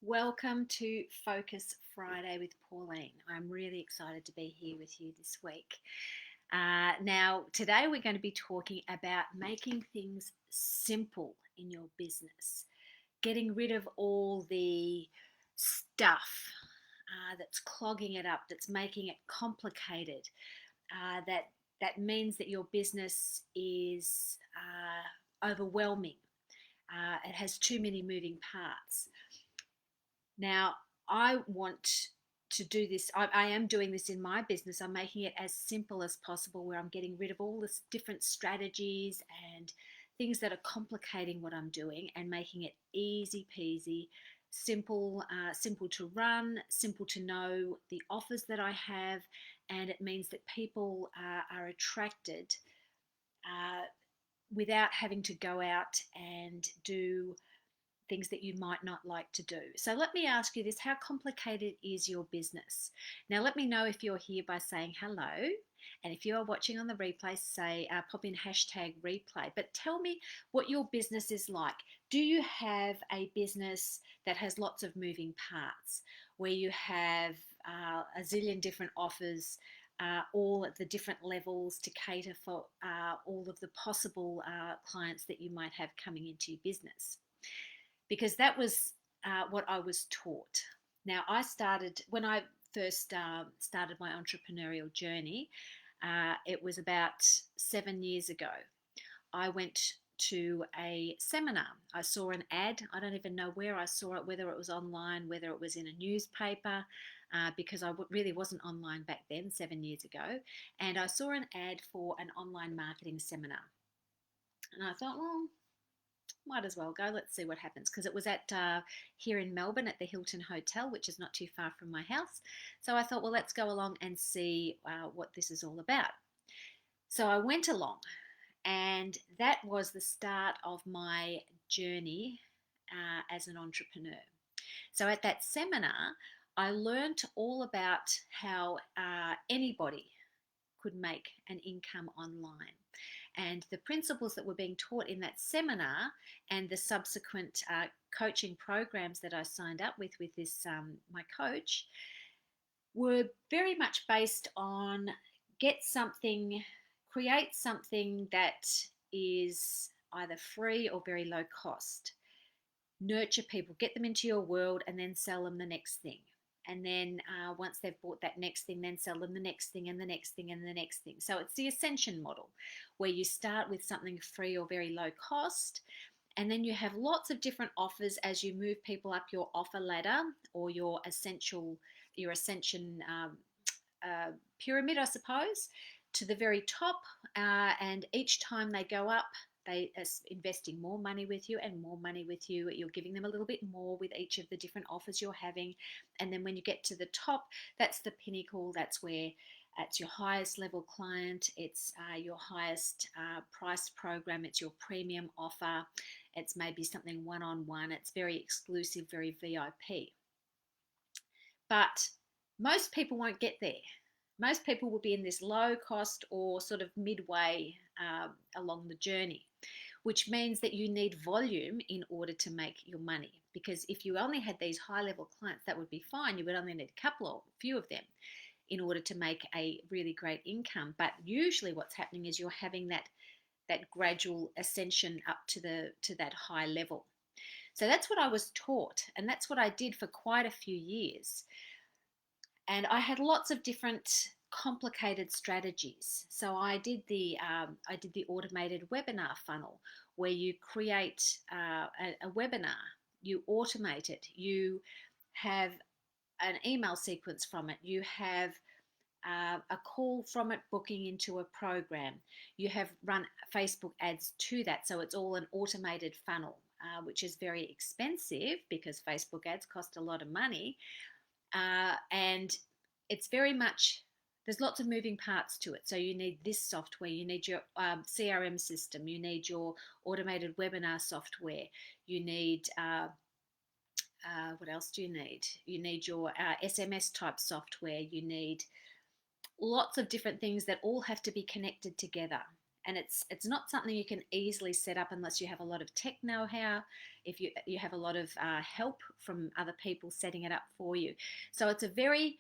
Welcome to Focus Friday with Pauline. I'm really excited to be here with you this week. Now, today we're going to be talking about making things simple in your business, getting rid of all the stuff that's clogging it up, that's making it complicated, that means that your business is overwhelming. It has too many moving parts. Now, I want to do this. I am doing this in my business. I'm making it as simple as possible, where I'm getting rid of all the different strategies and things that are complicating what I'm doing and making it easy peasy, simple to run, simple to know the offers that I have, and it means that people are attracted uh, without having to go out and do things that you might not like to do. So let me ask you this: how complicated is your business? Now, let me know if you're here by saying hello. And if you are watching on the replay, say pop in hashtag replay. But tell me what your business is like. Do you have a business that has lots of moving parts, where you have a zillion different offers, all at the different levels to cater for all of the possible clients that you might have coming into your business? Because that was what I was taught. Now, when I first started my entrepreneurial journey, it was about 7 years ago. I went to a seminar. I saw an ad. I don't even know where I saw it, whether it was online, whether it was in a newspaper, because I really wasn't online back then, 7 years ago. And I saw an ad for an online marketing seminar. And I thought, well, might as well go. Let's see what happens, because it was at here in Melbourne at the Hilton Hotel, which is not too far from my house. So I thought, well, let's go along and see what this is all about. So I went along, and that was the start of my journey as an entrepreneur. So at that seminar, I learnt all about how anybody could make an income online. And the principles that were being taught in that seminar and the subsequent coaching programs that I signed up with this my coach were very much based on create something that is either free or very low cost. Nurture people, get them into your world, and then sell them the next thing. And then once they've bought that next thing, then sell them the next thing and the next thing and the next thing. So it's the ascension model, where you start with something free or very low cost, and then you have lots of different offers as you move people up your offer ladder, or your ascension pyramid, I suppose, to the very top. And each time they go up, they are investing more money with you and more money with you. You're giving them a little bit more with each of the different offers you're having. And then when you get to the top, that's the pinnacle. That's where it's your highest level client. It's your highest priced program. It's your premium offer. It's maybe something one-on-one. It's very exclusive, very VIP. But most people won't get there. Most people will be in this low cost or sort of midway along the journey, which means that you need volume in order to make your money. Because if you only had these high level clients, that would be fine. You would only need a few of them in order to make a really great income. But usually what's happening is you're having that gradual ascension up to that high level. So that's what I was taught, and that's what I did for quite a few years. And I had lots of different complicated strategies. So I did the automated webinar funnel, where you create a webinar, you automate it, you have an email sequence from it, you have a call from it booking into a program, you have run Facebook ads to that. So it's all an automated funnel, which is very expensive because Facebook ads cost a lot of money. And it's very much, there's lots of moving parts to it. So you need this software, you need your CRM system, you need your automated webinar software, you need what else do you need? You need your SMS type software, you need lots of different things that all have to be connected together. and it's not something you can easily set up unless you have a lot of tech know-how, if you have a lot of help from other people setting it up for you. So it's a very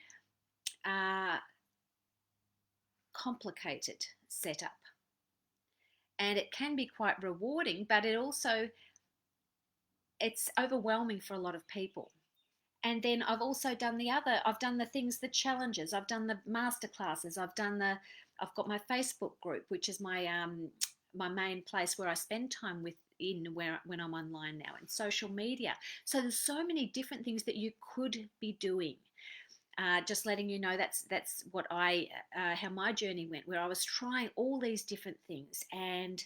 complicated setup, and it can be quite rewarding, but it's overwhelming for a lot of people. And then I've also done I've done the things, the challenges, I've done the masterclasses, I've got my Facebook group, which is my main place where I spend time when I'm online now, and social media. So there's so many different things that you could be doing. Just letting you know that's what how my journey went, where I was trying all these different things, and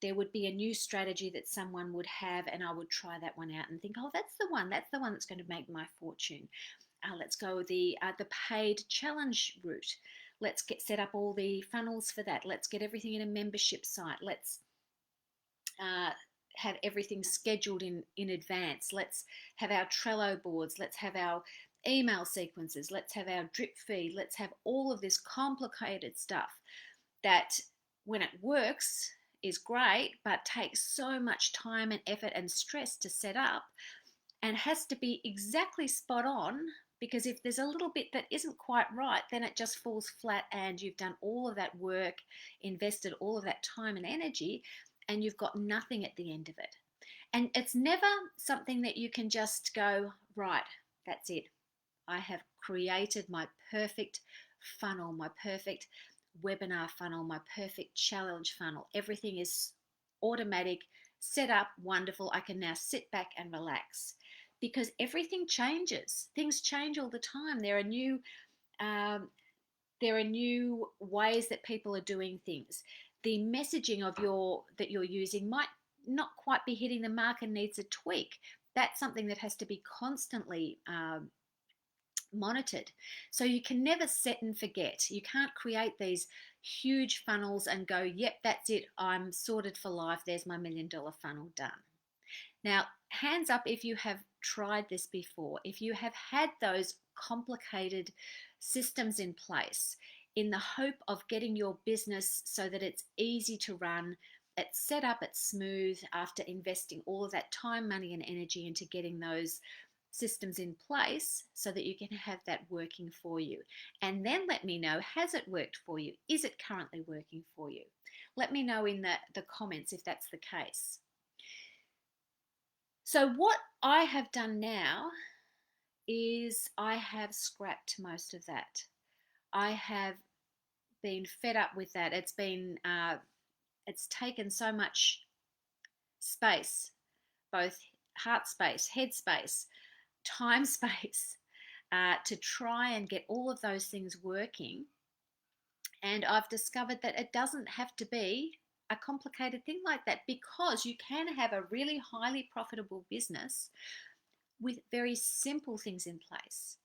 there would be a new strategy that someone would have, and I would try that one out and think, oh, that's the one that's going to make my fortune. Let's go the paid challenge route. Let's set up all the funnels for that. Let's get everything in a membership site. Let's have everything scheduled in advance. Let's have our Trello boards. Let's have our email sequences. Let's have our drip feed. Let's have all of this complicated stuff that, when it works, is great, but takes so much time and effort and stress to set up, and has to be exactly spot on, because if there's a little bit that isn't quite right, then it just falls flat, and you've done all of that work, invested all of that time and energy, and you've got nothing at the end of it. And it's never something that you can just go, right, that's it. I have created my perfect funnel, my perfect webinar funnel, my perfect challenge funnel. Everything is automatic, set up, wonderful. I can now sit back and relax, because everything changes. Things change all the time. There are new ways that people are doing things. The messaging that you're using might not quite be hitting the mark and needs a tweak. That's something that has to be constantly monitored. So you can never set and forget. You can't create these huge funnels and go, yep, that's it, I'm sorted for life, there's my $1 million funnel done. Now, hands up if you have tried this before, if you have had those complicated systems in place in the hope of getting your business so that it's easy to run, it's set up, it's smooth, after investing all of that time, money, and energy into getting those systems in place so that you can have that working for you. And then let me know, has it worked for you? Is it currently working for you? Let me know in the comments if that's the case. So what I have done now is I have scrapped most of that. I have been fed up with that. It's taken so much space, both heart space, head space, time space, to try and get all of those things working. And I've discovered that it doesn't have to be a complicated thing like that, because you can have a really highly profitable business with very simple things in place.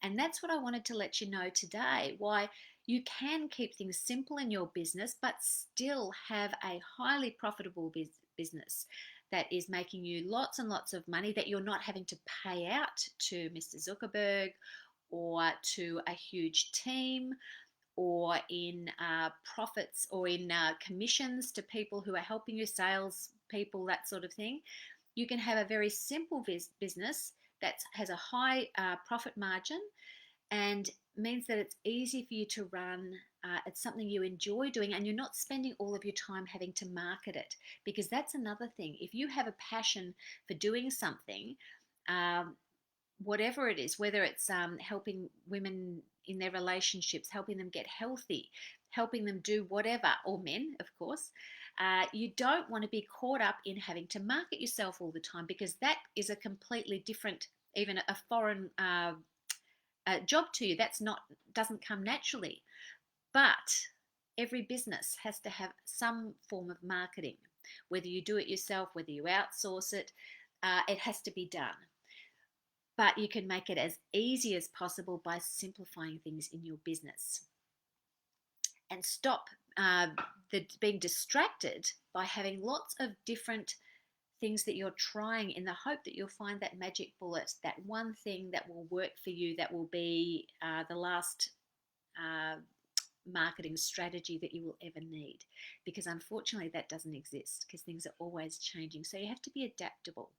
And that's what I wanted to let you know today, why you can keep things simple in your business but still have a highly profitable business that is making you lots and lots of money, that you're not having to pay out to Mr. Zuckerberg or to a huge team, or in profits, or in commissions to people who are helping you, sales people, that sort of thing. You can have a very simple business that has a high profit margin, and means that it's easy for you to run. It's something you enjoy doing, and you're not spending all of your time having to market it, because that's another thing. If you have a passion for doing something, whatever it is, whether it's helping women in their relationships, helping them get healthy, helping them do whatever, or men, of course, you don't want to be caught up in having to market yourself all the time, because that is a completely different, even a foreign job to you. Doesn't come naturally. But every business has to have some form of marketing, whether you do it yourself, whether you outsource it, it has to be done. But you can make it as easy as possible by simplifying things in your business, and stop being distracted by having lots of different things that you're trying, in the hope that you'll find that magic bullet, that one thing that will work for you, that will be the last marketing strategy that you will ever need, because unfortunately that doesn't exist, because things are always changing. So you have to be adaptable.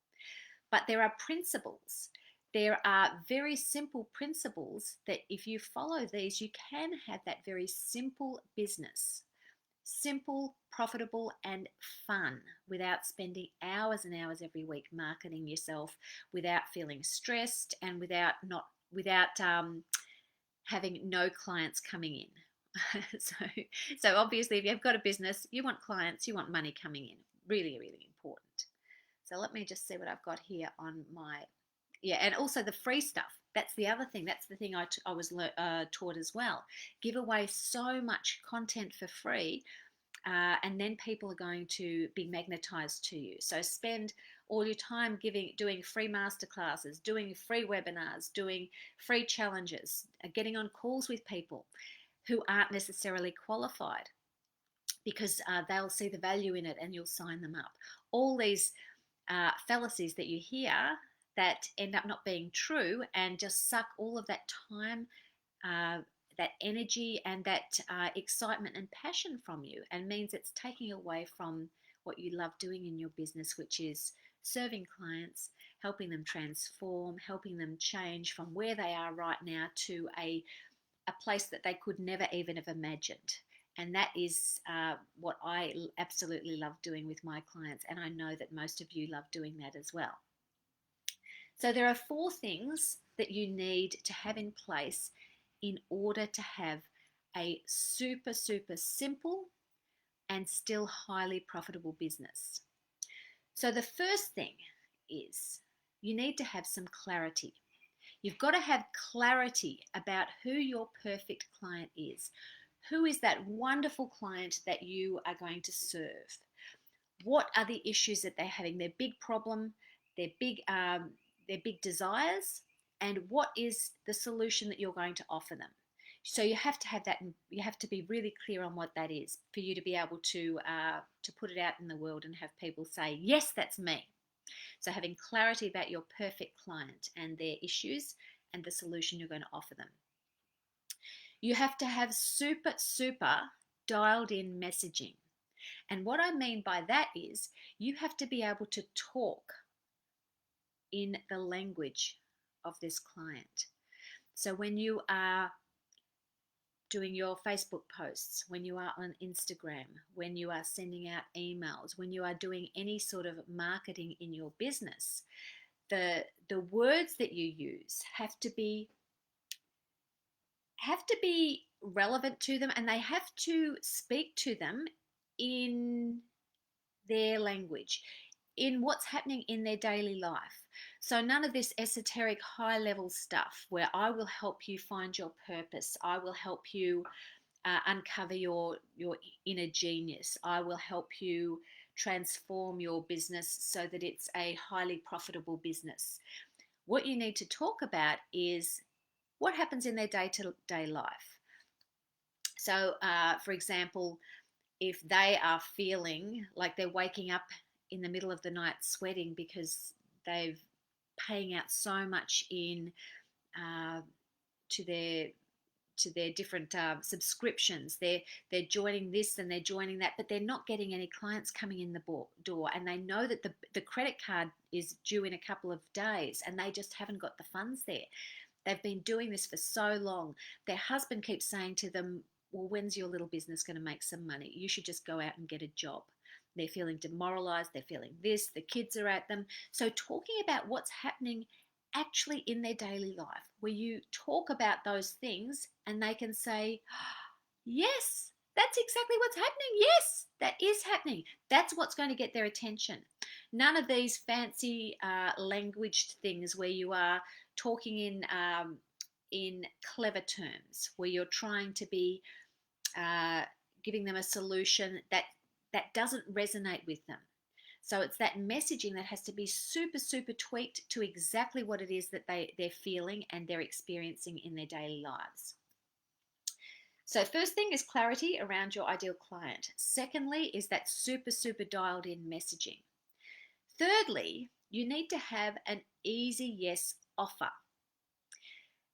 But there are principles. There are very simple principles that if you follow these, you can have that very simple business. Simple, profitable, and fun, without spending hours and hours every week marketing yourself, without feeling stressed, and without having no clients coming in. so obviously, if you've got a business, you want clients, you want money coming in. Really, really important. So let me just see what I've got here on my, and also the free stuff. That's the other thing. That's the thing I was taught as well. Give away so much content for free, and then people are going to be magnetized to you. So spend all your time doing free masterclasses, doing free webinars, doing free challenges, getting on calls with people who aren't necessarily qualified, because they'll see the value in it and you'll sign them up. All these fallacies that you hear that end up not being true and just suck all of that time, that energy, and that excitement and passion from you, and means it's taking away from what you love doing in your business, which is serving clients, helping them transform, helping them change from where they are right now to a place that they could never even have imagined. And that is what I absolutely love doing with my clients. And I know that most of you love doing that as well. So there are 4 things that you need to have in place in order to have a super, super simple and still highly profitable business. So the first thing is you need to have some clarity. You've got to have clarity about who your perfect client is. Who is that wonderful client that you are going to serve? What are the issues that they're having? Their big problem, their big desires, and what is the solution that you're going to offer them? So you have to have that, and you have to be really clear on what that is for you to be able to put it out in the world and have people say, yes, that's me. So having clarity about your perfect client and their issues and the solution you're going to offer them. You have to have super, super dialed in messaging. And what I mean by that is you have to be able to talk in the language of this client. So when you are doing your Facebook posts, when you are on Instagram, when you are sending out emails, when you are doing any sort of marketing in your business, the words that you use have to be relevant to them, and they have to speak to them in their language, in what's happening in their daily life. So none of this esoteric high level stuff where I will help you find your purpose, I will help you uncover your inner genius, I will help you transform your business so that it's a highly profitable business. What you need to talk about is what happens in their day-to-day life. So for example, if they are feeling like they're waking up in the middle of the night sweating because they've paying out so much in to their different subscriptions, they're joining this and they're joining that, but they're not getting any clients coming in the door, and they know that the credit card is due in a couple of days and they just haven't got the funds there. They've been doing this for so long. Their husband keeps saying to them, well, when's your little business going to make some money? You should just go out and get a job. They're feeling demoralized. They're feeling this. The kids are at them. So talking about what's happening actually in their daily life, where you talk about those things and they can say, yes, that's exactly what's happening. Yes, that is happening. That's what's going to get their attention. None of these fancy languaged things where you are talking in clever terms, where you're trying to be giving them a solution that doesn't resonate with them. So it's that messaging that has to be super, super tweaked to exactly what it is that they're feeling and they're experiencing in their daily lives. So first thing is clarity around your ideal client. Secondly is that super, super dialed in messaging. Thirdly, you need to have an easy yes offer.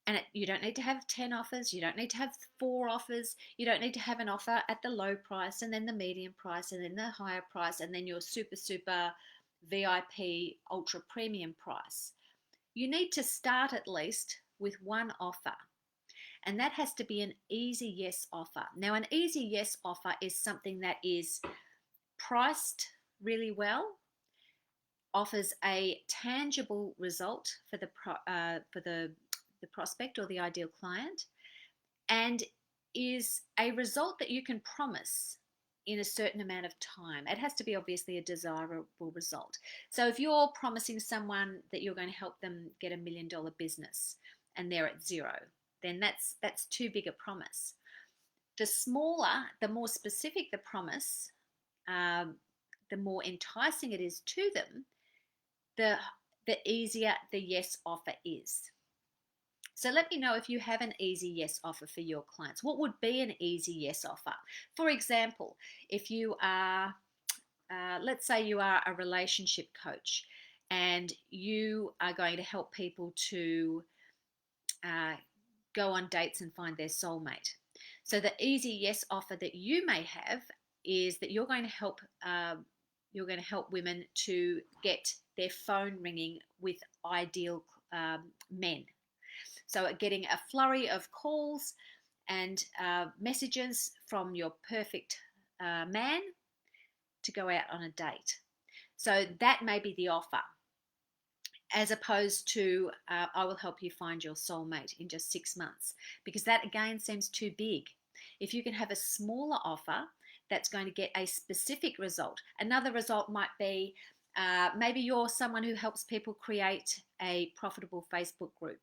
And you don't need to have 10 offers. You don't need to have 4 offers. You don't need to have an offer at the low price and then the medium price and then the higher price and then your super, super VIP ultra premium price. You need to start at least with one offer. And that has to be an easy yes offer. Now, an easy yes offer is something that is priced really well, offers a tangible result for the prospect or the ideal client, and is a result that you can promise in a certain amount of time. It has to be obviously a desirable result. So if you're promising someone that you're going to help them get $1 million business and they're at 0, then that's too big a promise. The smaller, the more specific the promise, the more enticing it is to them, the easier the yes offer is. So let me know if you have an easy yes offer for your clients. What would be an easy yes offer? For example, if you are, let's say you are a relationship coach and you are going to help people to go on dates and find their soulmate. So the easy yes offer that you may have is that you're going to help women to get their phone ringing with ideal men. So getting a flurry of calls and messages from your perfect man to go out on a date. So that may be the offer, as opposed to I will help you find your soulmate in just 6 months, because that again seems too big. If you can have a smaller offer that's going to get a specific result. Another result might be maybe you're someone who helps people create a profitable Facebook group.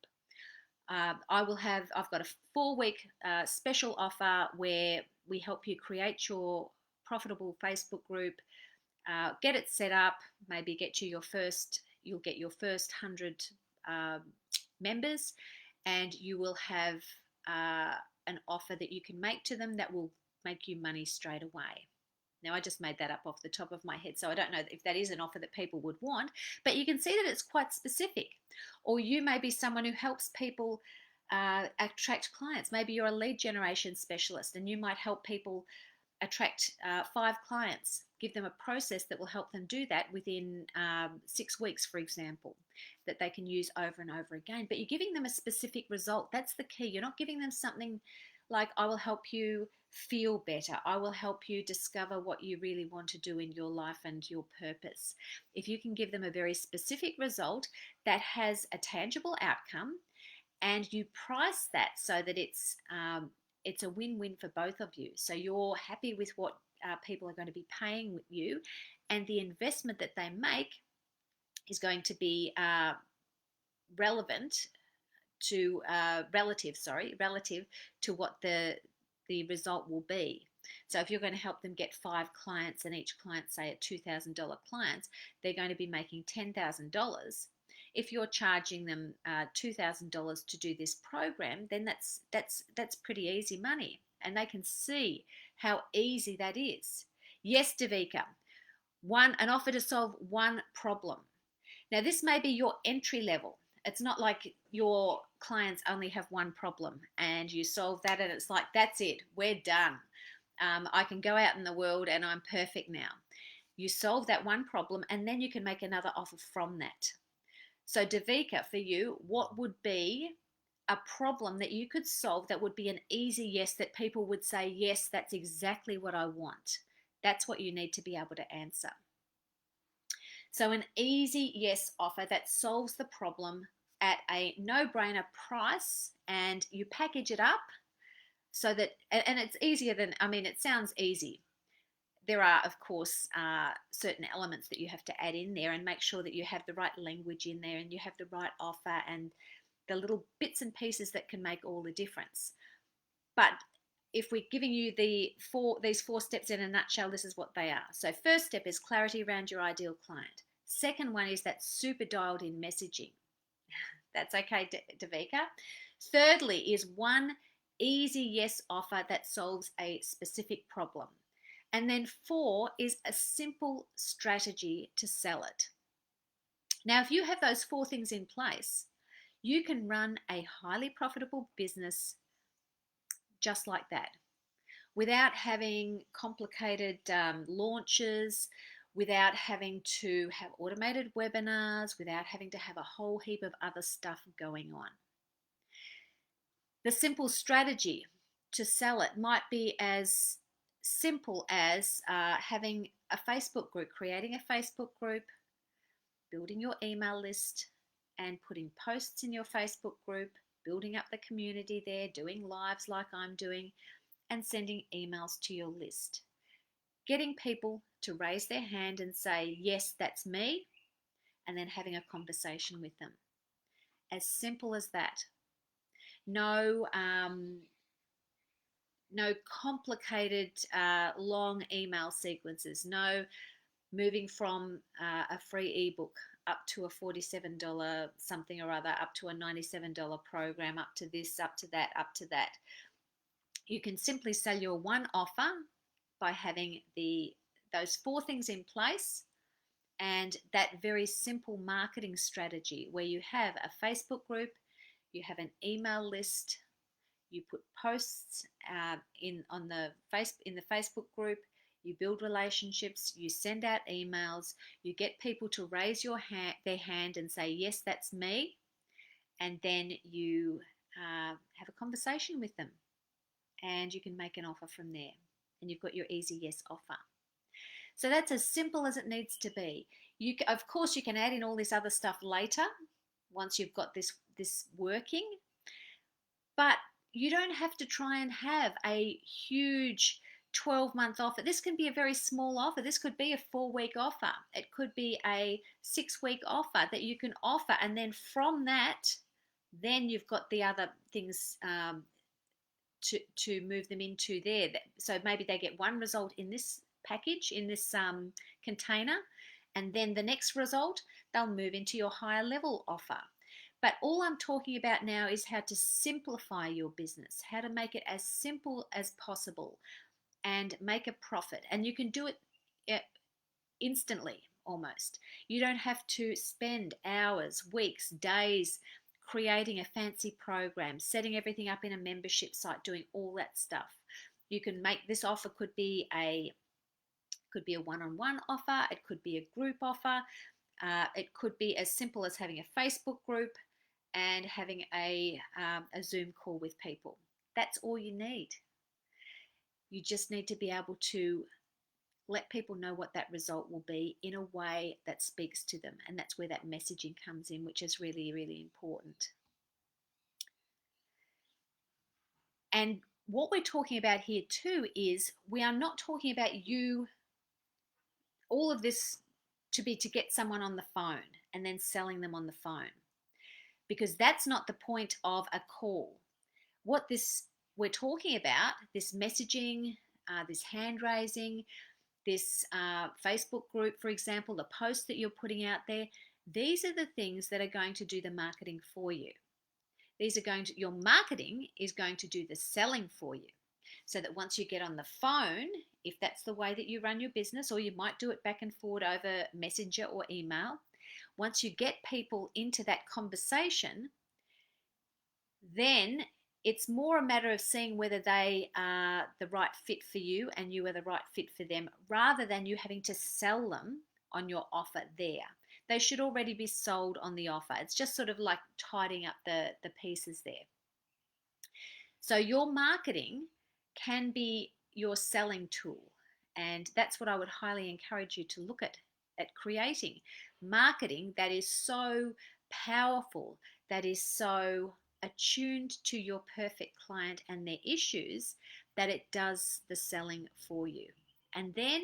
I've got a 4-week special offer where we help you create your profitable Facebook group, get it set up, maybe you'll get your first 100 members, and you will have an offer that you can make to them that will make you money straight away. Now, I just made that up off the top of my head, so I don't know if that is an offer that people would want, but you can see that it's quite specific. Or you may be someone who helps people attract clients. Maybe you're a lead generation specialist and you might help people attract 5 clients, give them a process that will help them do that within 6 weeks, for example, that they can use over and over again. But you're giving them a specific result. That's the key. You're not giving them something like, I will help you feel better. I will help you discover what you really want to do in your life and your purpose. If you can give them a very specific result that has a tangible outcome, and you price that so that it's a win-win for both of you. So you're happy with what people are going to be paying you, and the investment that they make is going to be relative to what the result will be. So if you're going to help them get 5 clients and each client, say, at $2,000 clients, they're going to be making $10,000. If you're charging them $2,000 to do this program, then that's pretty easy money, and they can see how easy that is. Yes, Davika, an offer to solve one problem. Now, this may be your entry level. It's not like your clients only have one problem and you solve that and it's like, that's it, we're done. I can go out in the world and I'm perfect now. You solve that one problem and then you can make another offer from that. So Davika, for you, what would be a problem that you could solve that would be an easy yes, that people would say, yes, that's exactly what I want? That's what you need to be able to answer. So an easy yes offer that solves the problem at a no-brainer price, and you package it up so that, and it's easier than, it sounds easy. There are, of course, certain elements that you have to add in there and make sure that you have the right language in there and you have the right offer and the little bits and pieces that can make all the difference. But if we're giving you these 4 steps in a nutshell, this is what they are. So first step is clarity around your ideal client. Second one is that super dialed in messaging. That's okay, Davika. Thirdly is one easy yes offer that solves a specific problem. And then 4 is a simple strategy to sell it. Now, if you have those 4 things in place, You can run a highly profitable business just like that, without having complicated launches, without having to have automated webinars, without having to have a whole heap of other stuff going on. The simple strategy to sell it might be as simple as having a Facebook group, creating a Facebook group, building your email list, and putting posts in your Facebook group, building up the community there, doing lives like I'm doing, and sending emails to your list. Getting people to raise their hand and say, yes, that's me, and then having a conversation with them. As simple as that. No complicated long email sequences. No moving from a free ebook up to a $47 something or other, up to a $97 program, up to this, up to that, up to that. You can simply sell your one offer by having those 4 things in place, and that very simple marketing strategy where you have a Facebook group, you have an email list, you put posts in the Facebook group, you build relationships, you send out emails, you get people to raise their hand and say, yes, that's me, and then you have a conversation with them, and you can make an offer from there, and you've got your easy yes offer. So that's as simple as it needs to be. Of course, you can add in all this other stuff later once you've got this working, but you don't have to try and have a huge 12-month offer. This can be a very small offer. This could be a 4-week offer. It could be a 6-week offer that you can offer, and then from that, then you've got the other things to move them into there. So maybe they get one result in this package, in this container, and then the next result, they'll move into your higher level offer. But all I'm talking about now is how to simplify your business, how to make it as simple as possible and make a profit. And you can do it instantly almost. You don't have to spend hours, weeks, days creating a fancy program, setting everything up in a membership site, doing all that stuff. You can make this offer, could be a one-on-one offer, it could be a group offer, it could be as simple as having a Facebook group and having a Zoom call with people. That's all you need. You just need to be able to let people know what that result will be in a way that speaks to them. And that's where that messaging comes in, which is really, really important. And what we're talking about here too is we are not talking about you, all of this to get someone on the phone and then selling them on the phone, because that's not the point of a call. What we're talking about, this messaging, this hand raising, this Facebook group, for example, the posts that you're putting out there, these are the things that are going to do the marketing for you. Your marketing is going to do the selling for you. So that once you get on the phone, if that's the way that you run your business, or you might do it back and forward over Messenger or email, once you get people into that conversation, then it's more a matter of seeing whether they are the right fit for you and you are the right fit for them, rather than you having to sell them on your offer there. They should already be sold on the offer. It's just sort of like tidying up the pieces there. So your marketing can be your selling tool, and that's what I would highly encourage you to look at creating marketing that is so powerful, that is so attuned to your perfect client and their issues, that it does the selling for you. And then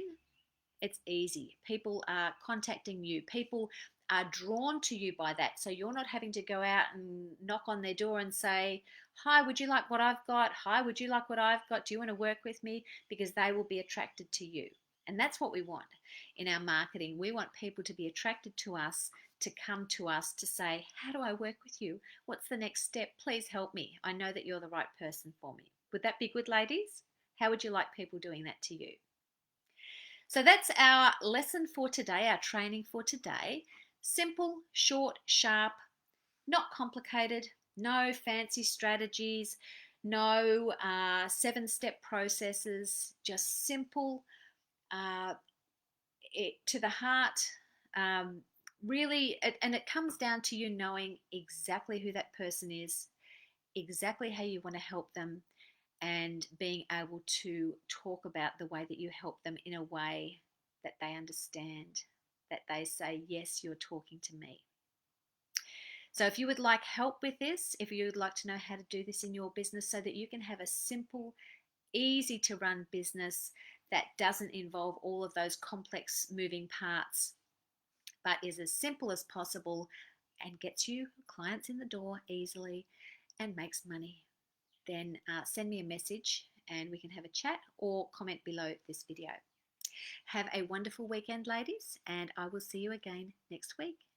it's easy. People are contacting you. People are drawn to you by that. So you're not having to go out and knock on their door and say, hi, would you like what I've got? Hi, would you like what I've got? Do you want to work with me? Because they will be attracted to you. And that's what we want in our marketing. We want people to be attracted to us, to come to us, to say, how do I work with you? What's the next step? Please help me. I know that you're the right person for me. Would that be good, ladies? How would you like people doing that to you? So that's our lesson for today, our training for today. Simple, short, sharp, Not complicated, no fancy strategies, no 7-step processes, just simple, uh, to the heart. Um, Really, and it comes down to you knowing exactly who that person is, exactly how you want to help them, and being able to talk about the way that you help them in a way that they understand, that they say, yes, you're talking to me. So if you would like help with this, if you would like to know how to do this in your business so that you can have a simple, easy to run business that doesn't involve all of those complex moving parts, but is as simple as possible and gets you clients in the door easily and makes money, then send me a message and we can have a chat, or comment below this video. Have a wonderful weekend, ladies, and I will see you again next week.